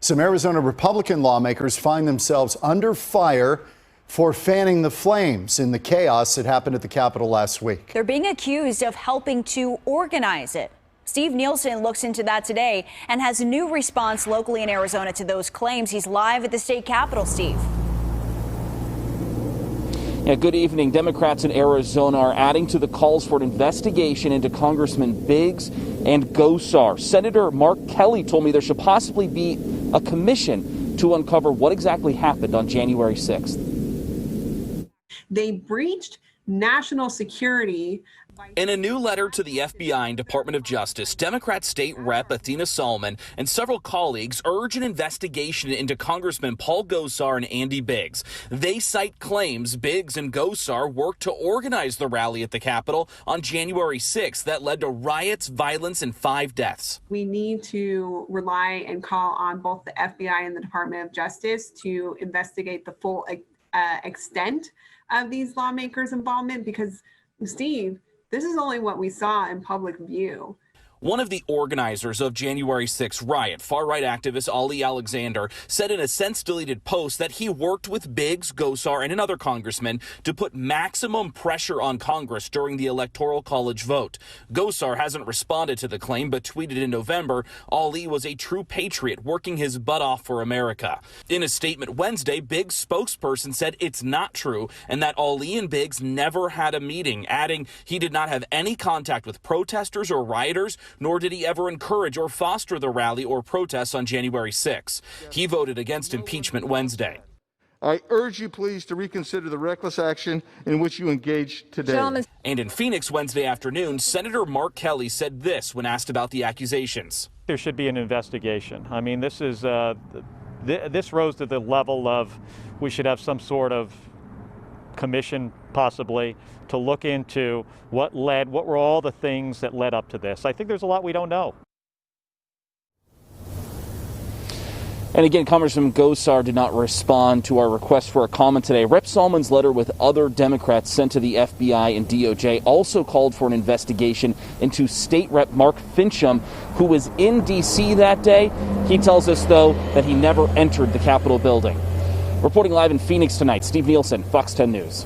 Some Arizona Republican lawmakers find themselves under fire for fanning the flames in the chaos that happened at the Capitol last week. They're being accused of helping to organize it. Steve Nielsen looks into that today and has a new response locally in Arizona to those claims. He's live at the state capitol. Steve. Yeah, good evening. Democrats in Arizona are adding to the calls for an investigation into Congressman Biggs and Gosar. Senator Mark Kelly told me there should possibly be a commission to uncover what exactly happened on January 6th. They breached national security. In a new letter to the FBI and Department of Justice, Democrat State Rep Athena Solomon and several colleagues urge an investigation into Congressman Paul Gosar and Andy Biggs. They cite claims Biggs and Gosar worked to organize the rally at the Capitol on January 6th that led to riots, violence, and 5 deaths. We need to rely and call on both the FBI and the Department of Justice to investigate the full extent of these lawmakers' involvement because, Steve, this is only what we saw in public view. One of the organizers of January 6th riot, far-right activist Ali Alexander, said in a since-deleted post that he worked with Biggs, Gosar, and another congressman to put maximum pressure on Congress during the Electoral College vote. Gosar hasn't responded to the claim, but tweeted in November, Ali was a true patriot working his butt off for America. In a statement Wednesday, Biggs' spokesperson said it's not true and that Ali and Biggs never had a meeting, adding he did not have any contact with protesters or rioters, nor did he ever encourage or foster the rally or protests on January 6. He voted against impeachment Wednesday. I urge you, please, to reconsider the reckless action in which you engaged today. And in Phoenix Wednesday afternoon, Senator Mark Kelly said this when asked about the accusations. There should be an investigation. I mean, this is this rose to the level of we should have some sort of commission possibly to look into what were all the things that led up to this. I think there's a lot we don't know. And again, Congressman Gosar did not respond to our request for a comment today. Rep. Solomon's letter with other Democrats sent to the FBI and DOJ also called for an investigation into State Rep. Mark Fincham, who was in D.C. that day. He tells us, though, that he never entered the Capitol building. Reporting live in Phoenix tonight, Steve Nielsen, Fox 10 News.